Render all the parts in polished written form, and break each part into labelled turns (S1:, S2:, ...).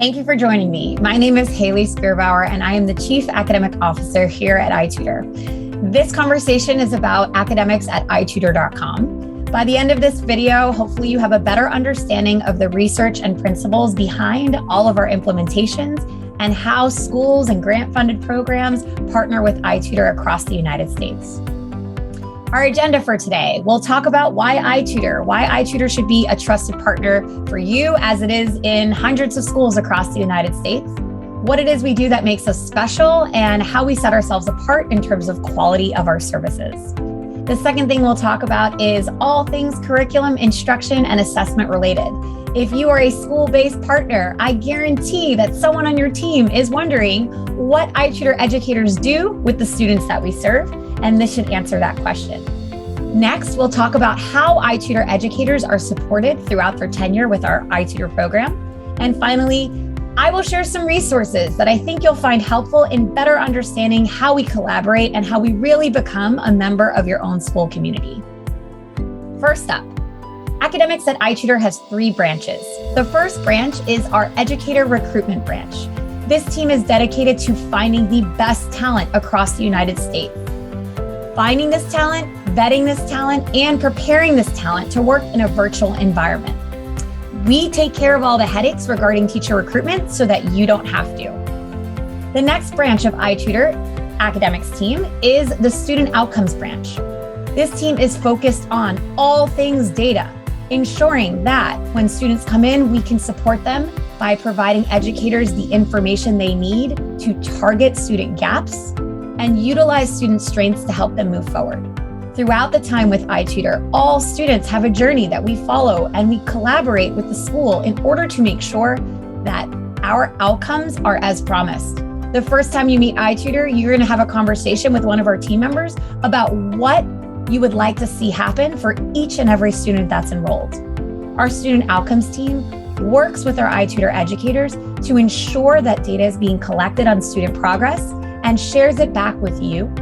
S1: Thank you for joining me. My name is Hayley Spira-Bauer, and I am the Chief Academic Officer here at iTutor. This conversation is about academics at iTutor.com. By the end of this video, hopefully you have a better understanding of the research and principles behind all of our implementations and how schools and grant-funded programs partner with iTutor across the United States. Our agenda for today, we'll talk about why iTutor should be a trusted partner for you as it is in hundreds of schools across the United States, what it is we do that makes us special, and how we set ourselves apart in terms of quality of our services. The second thing we'll talk about is all things curriculum, instruction, and assessment related. If you are a school-based partner, I guarantee that someone on your team is wondering what iTutor educators do with the students that we serve, and this should answer that question. Next, we'll talk about how iTutor educators are supported throughout their tenure with our iTutor program. And finally, I will share some resources that I think you'll find helpful in better understanding how we collaborate and how we really become a member of your own school community. First up, Academics at iTutor has 3 branches. The first branch is our educator recruitment branch. This team is dedicated to finding the best talent across the United States. Finding this talent, vetting this talent, and preparing this talent to work in a virtual environment. We take care of all the headaches regarding teacher recruitment so that you don't have to. The next branch of iTutor academics team is the student outcomes branch. This team is focused on all things data, ensuring that when students come in, we can support them by providing educators the information they need to target student gaps and utilize student strengths to help them move forward. Throughout the time with iTutor, all students have a journey that we follow, and we collaborate with the school in order to make sure that our outcomes are as promised. The first time you meet iTutor, you're going to have a conversation with one of our team members about what you would like to see happen for each and every student that's enrolled. Our student outcomes team works with our iTutor educators to ensure that data is being collected on student progress and shares it back with you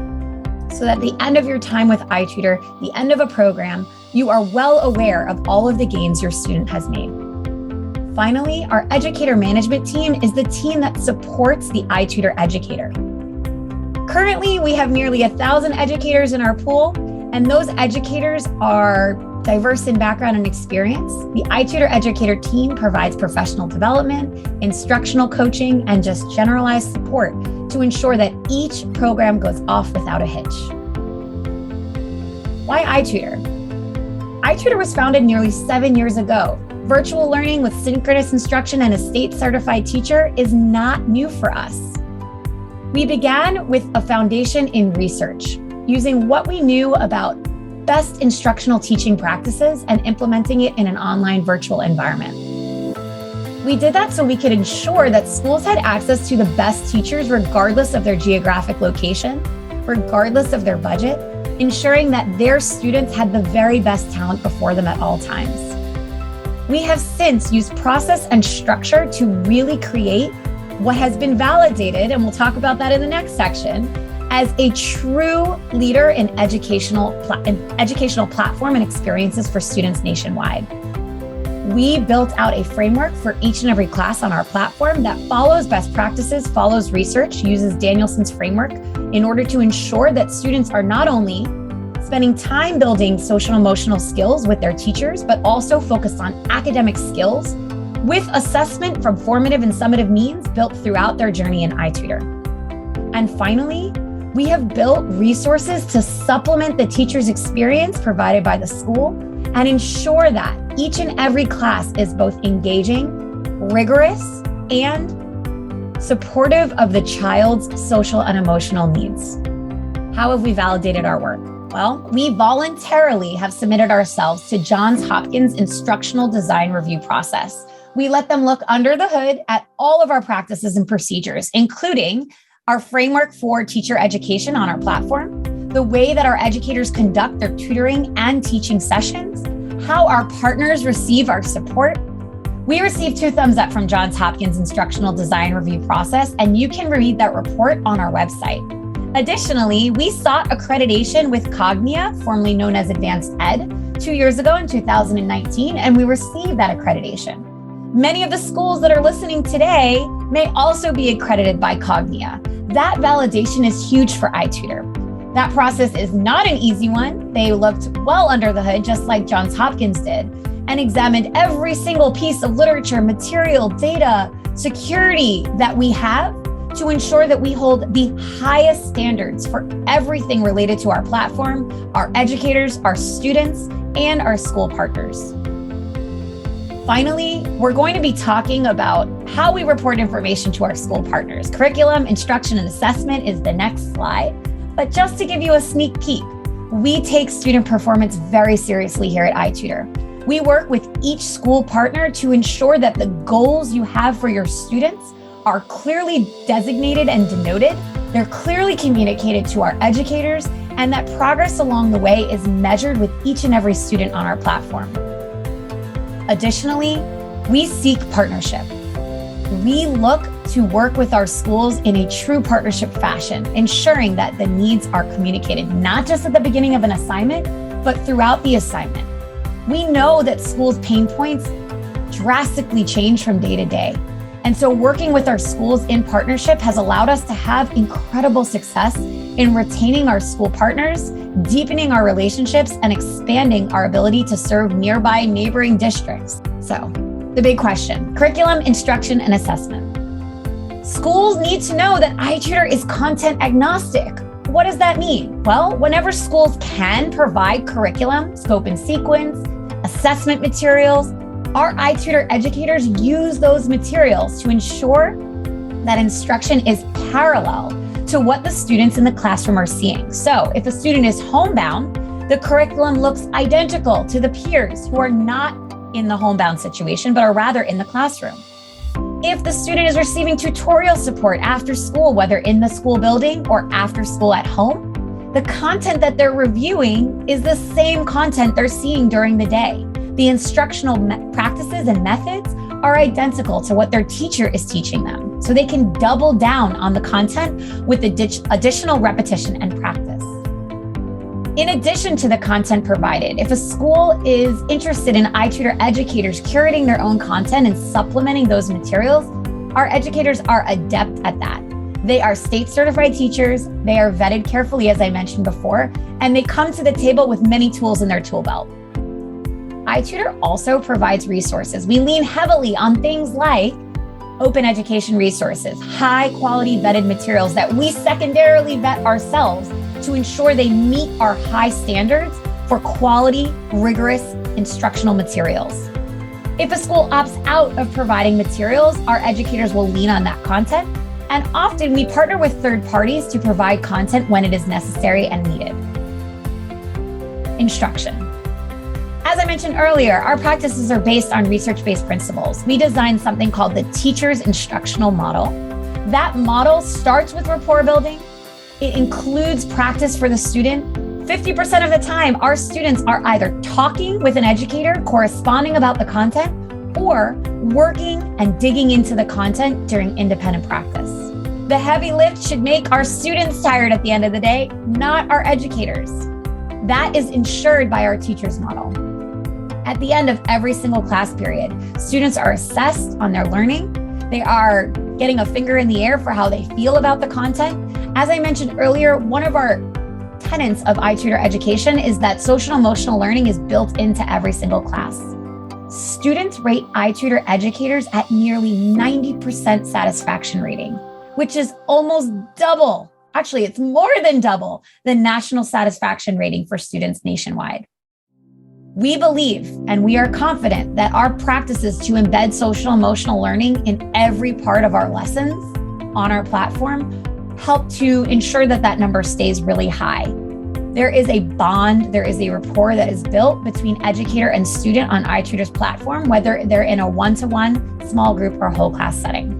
S1: so that at the end of your time with iTutor, the end of a program, you are well aware of all of the gains your student has made. Finally, our educator management team is the team that supports the iTutor educator. Currently, we have nearly 1,000 educators in our pool, and those educators are diverse in background and experience. The iTutor educator team provides professional development, instructional coaching, and just generalized support to ensure that each program goes off without a hitch. Why iTutor? iTutor was founded nearly 7 years ago. Virtual learning with synchronous instruction and a state-certified teacher is not new for us. We began with a foundation in research, using what we knew about best instructional teaching practices and implementing it in an online virtual environment. We did that so we could ensure that schools had access to the best teachers regardless of their geographic location, regardless of their budget, ensuring that their students had the very best talent before them at all times. We have since used process and structure to really create what has been validated, and we'll talk about that in the next section, as a true leader in educational platform and experiences for students nationwide. We built out a framework for each and every class on our platform that follows best practices, follows research, uses Danielson's framework in order to ensure that students are not only spending time building social and emotional skills with their teachers, but also focused on academic skills with assessment from formative and summative means built throughout their journey in iTutor. And finally, we have built resources to supplement the teacher's experience provided by the school and ensure that each and every class is both engaging, rigorous, and supportive of the child's social and emotional needs. How have we validated our work? Well, we voluntarily have submitted ourselves to Johns Hopkins instructional design review process. We let them look under the hood at all of our practices and procedures, including our framework for teacher education on our platform, the way that our educators conduct their tutoring and teaching sessions, how our partners receive our support. We received 2 thumbs up from Johns Hopkins instructional design review process, and you can read that report on our website. Additionally, we sought accreditation with Cognia, formerly known as Advanced Ed, 2 years ago in 2019, and we received that accreditation. Many of the schools that are listening today may also be accredited by Cognia. That validation is huge for iTutor. That process is not an easy one. They looked well under the hood, just like Johns Hopkins did, and examined every single piece of literature, material, data, security that we have to ensure that we hold the highest standards for everything related to our platform, our educators, our students, and our school partners. Finally, we're going to be talking about how we report information to our school partners. Curriculum, instruction, and assessment is the next slide. But just to give you a sneak peek, we take student performance very seriously here at iTutor. We work with each school partner to ensure that the goals you have for your students are clearly designated and denoted. They're clearly communicated to our educators, and that progress along the way is measured with each and every student on our platform. Additionally, we seek partnership. We look to work with our schools in a true partnership fashion, ensuring that the needs are communicated, not just at the beginning of an assignment, but throughout the assignment. We know that schools' pain points drastically change from day to day. And so working with our schools in partnership has allowed us to have incredible success in retaining our school partners, deepening our relationships, and expanding our ability to serve nearby neighboring districts. So, the big question: curriculum, instruction, and assessment. Schools need to know that iTutor is content agnostic. What does that mean? Well, whenever schools can provide curriculum, scope and sequence, assessment materials, our iTutor educators use those materials to ensure that instruction is parallel to what the students in the classroom are seeing. So if a student is homebound, the curriculum looks identical to the peers who are not in the homebound situation, but are rather in the classroom. If the student is receiving tutorial support after school, whether in the school building or after school at home, the content that they're reviewing is the same content they're seeing during the day. The instructional practices and methods are identical to what their teacher is teaching them, so they can double down on the content with additional repetition and practice. In addition to the content provided, if a school is interested in iTutor educators curating their own content and supplementing those materials, our educators are adept at that. They are state certified teachers, they are vetted carefully, as I mentioned before, and they come to the table with many tools in their tool belt. iTutor also provides resources. We lean heavily on things like open education resources, high quality vetted materials that we secondarily vet ourselves to ensure they meet our high standards for quality, rigorous instructional materials. If a school opts out of providing materials, our educators will lean on that content, and often we partner with third parties to provide content when it is necessary and needed. Instruction. As I mentioned earlier, our practices are based on research-based principles. We designed something called the Teacher's Instructional Model. That model starts with rapport building. It includes practice for the student. 50% of the time, our students are either talking with an educator, corresponding about the content, or working and digging into the content during independent practice. The heavy lift should make our students tired at the end of the day, not our educators. That is ensured by our teacher's model. At the end of every single class period, students are assessed on their learning. They are getting a finger in the air for how they feel about the content. As I mentioned earlier, one of our tenets of iTutor education is that social emotional learning is built into every single class. Students rate iTutor educators at nearly 90% satisfaction rating, which is almost double. Actually, it's more than double the national satisfaction rating for students nationwide. We believe and we are confident that our practices to embed social emotional learning in every part of our lessons on our platform help to ensure that that number stays really high. There is a bond, there is a rapport that is built between educator and student on iTutor's platform, whether they're in a one-to-one, small group, or whole class setting.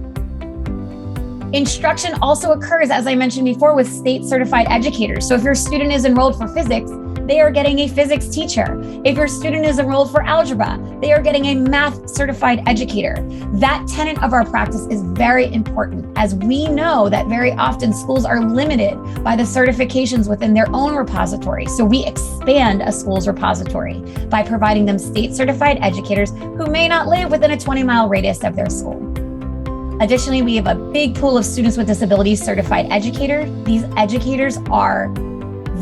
S1: Instruction also occurs, as I mentioned before, with state certified educators. So if your student is enrolled for physics, they are getting a physics teacher. If your student is enrolled for algebra, they are getting a math certified educator. That tenet of our practice is very important, as we know that very often schools are limited by the certifications within their own repository. So we expand a school's repository by providing them state certified educators who may not live within a 20-mile radius of their school. Additionally, we have a big pool of students with disabilities certified educators. These educators are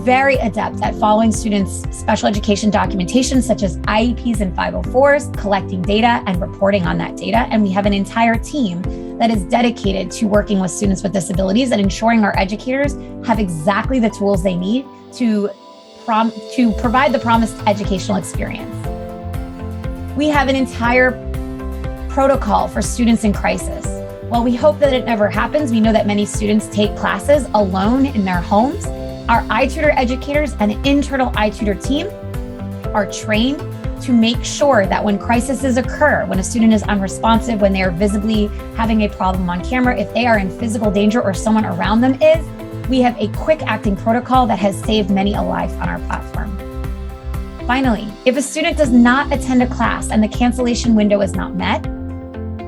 S1: very adept at following students' special education documentation, such as IEPs and 504s, collecting data and reporting on that data. And we have an entire team that is dedicated to working with students with disabilities and ensuring our educators have exactly the tools they need to provide the promised educational experience. We have an entire protocol for students in crisis. While we hope that it never happens, we know that many students take classes alone in their homes. Our iTutor educators and internal iTutor team are trained to make sure that when crises occur, when a student is unresponsive, when they are visibly having a problem on camera, if they are in physical danger or someone around them is, we have a quick acting protocol that has saved many a life on our platform. Finally, if a student does not attend a class and the cancellation window is not met,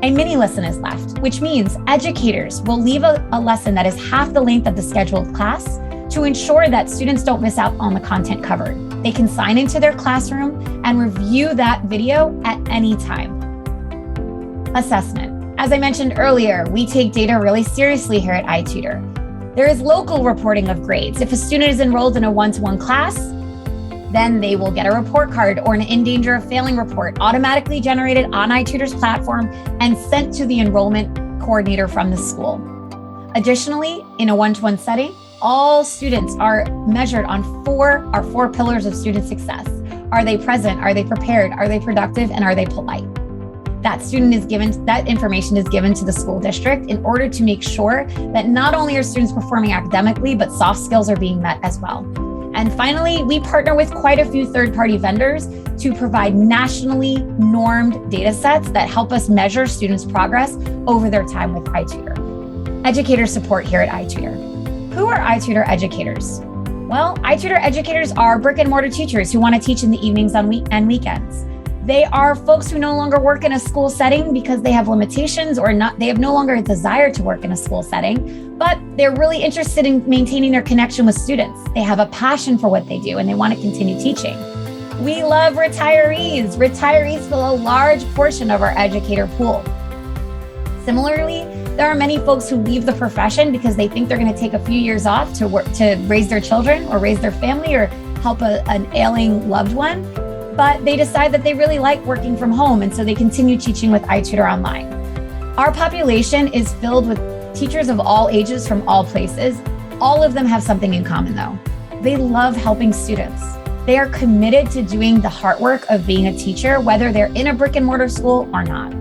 S1: a mini lesson is left, which means educators will leave a lesson that is half the length of the scheduled class to ensure that students don't miss out on the content covered. They can sign into their classroom and review that video at any time. Assessment. As I mentioned earlier, we take data really seriously here at iTutor. There is local reporting of grades. If a student is enrolled in a one-to-one class, then they will get a report card or an in danger of failing report automatically generated on iTutor's platform and sent to the enrollment coordinator from the school. Additionally, in a one-to-one setting, all students are measured on our four pillars of student success. Are they present? Are they prepared? Are they productive? And are they polite? That information is given to the school district in order to make sure that not only are students performing academically, but soft skills are being met as well. And finally, we partner with quite a few third-party vendors to provide nationally normed data sets that help us measure students' progress over their time with iTutor. Educator support here at iTutor. Who are iTutor educators? Well, iTutor educators are brick and mortar teachers who want to teach in the evenings and weekends. They are folks who no longer work in a school setting because they have limitations they have no longer a desire to work in a school setting, but they're really interested in maintaining their connection with students. They have a passion for what they do and they want to continue teaching. We love retirees. Retirees fill a large portion of our educator pool. Similarly, there are many folks who leave the profession because they think they're going to take a few years off to raise their children or raise their family or help an ailing loved one, but they decide that they really like working from home, and so they continue teaching with iTutor online. Our population is filled with teachers of all ages from all places. All of them have something in common though. They love helping students. They are committed to doing the hard work of being a teacher, whether they're in a brick and mortar school or not.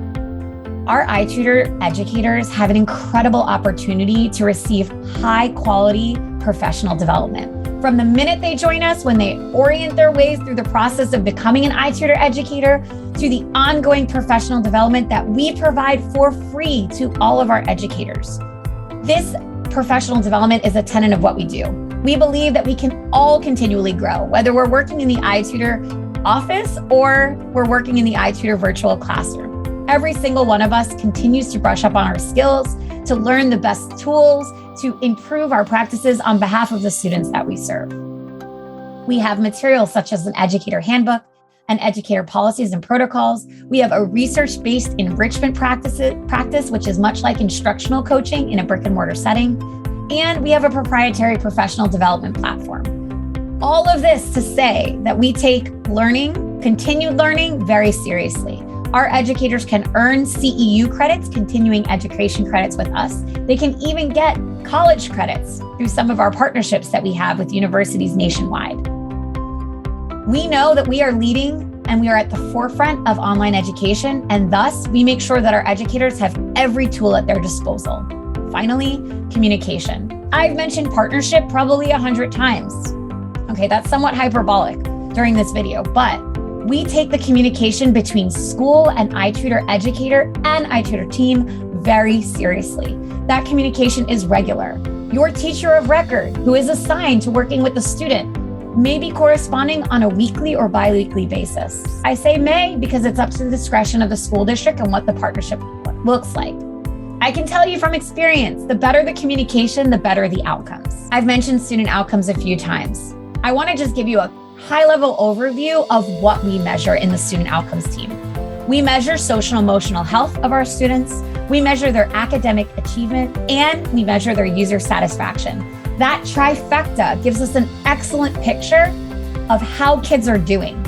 S1: Our iTutor educators have an incredible opportunity to receive high quality professional development. From the minute they join us, when they orient their ways through the process of becoming an iTutor educator, to the ongoing professional development that we provide for free to all of our educators. This professional development is a tenet of what we do. We believe that we can all continually grow, whether we're working in the iTutor office or we're working in the iTutor virtual classroom. Every single one of us continues to brush up on our skills, to learn the best tools, to improve our practices on behalf of the students that we serve. We have materials such as an educator handbook, and educator policies and protocols. We have a research-based enrichment practice, which is much like instructional coaching in a brick and mortar setting. And we have a proprietary professional development platform. All of this to say that we take continued learning very seriously. Our educators can earn CEU credits, continuing education credits with us. They can even get college credits through some of our partnerships that we have with universities nationwide. We know that we are leading and we are at the forefront of online education, and thus we make sure that our educators have every tool at their disposal. Finally, communication. I've mentioned partnership probably 100 times. Okay, that's somewhat hyperbolic during this video, but we take the communication between school and iTutor educator and iTutor team very seriously. That communication is regular. Your teacher of record, who is assigned to working with the student, may be corresponding on a weekly or bi-weekly basis. I say may because it's up to the discretion of the school district and what the partnership looks like. I can tell you from experience, the better the communication, the better the outcomes. I've mentioned student outcomes a few times. I want to just give you a high-level overview of what we measure in the student outcomes team. We measure social and emotional health of our students, we measure their academic achievement, and we measure their user satisfaction. That trifecta gives us an excellent picture of how kids are doing.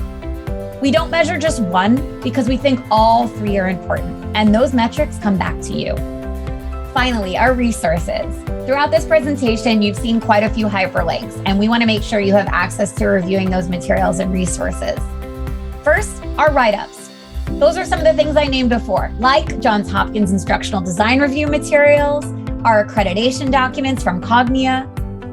S1: We don't measure just one because we think all three are important, and those metrics come back to you. Finally, our resources. Throughout this presentation, you've seen quite a few hyperlinks, and we want to make sure you have access to reviewing those materials and resources. First, our write-ups. Those are some of the things I named before, like Johns Hopkins Instructional Design Review materials, our accreditation documents from Cognia.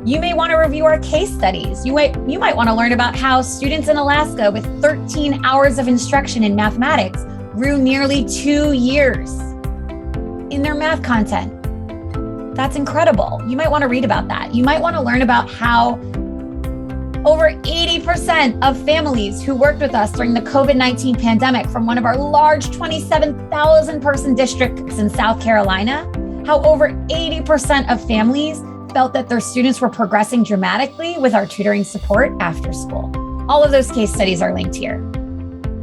S1: You may want to review our case studies. You might want to learn about how students in Alaska with 13 hours of instruction in mathematics grew nearly 2 years in their math content. That's incredible. You might want to read about that. You might want to learn about how over 80% of families who worked with us during the COVID-19 pandemic from one of our large 27,000 person districts in South Carolina, how over 80% of families felt that their students were progressing dramatically with our tutoring support after school. All of those case studies are linked here.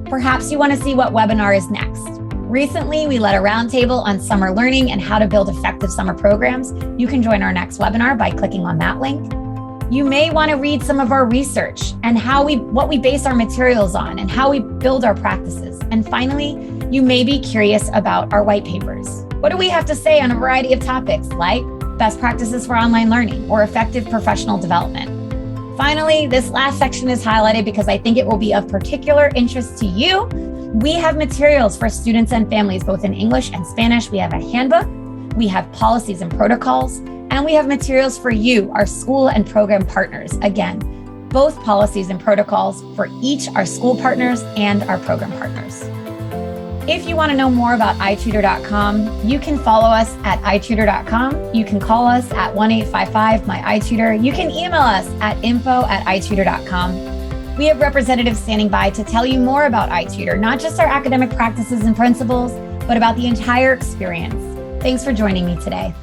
S1: Perhaps you want to see what webinar is next. Recently, we led a roundtable on summer learning and how to build effective summer programs. You can join our next webinar by clicking on that link. You may want to read some of our research and what we base our materials on and how we build our practices. And finally, you may be curious about our white papers. What do we have to say on a variety of topics like best practices for online learning or effective professional development? Finally, this last section is highlighted because I think it will be of particular interest to you. We have materials for students and families, both in English and Spanish. We have a handbook, we have policies and protocols, and we have materials for you, our school and program partners. Again, both policies and protocols for each our school partners and our program partners. If you want to know more about iTutor.com, you can follow us at iTutor.com. You can call us at 1-855-MY-iTutor. You can email us at info@iTutor.com. We have representatives standing by to tell you more about iTutor, not just our academic practices and principles, but about the entire experience. Thanks for joining me today.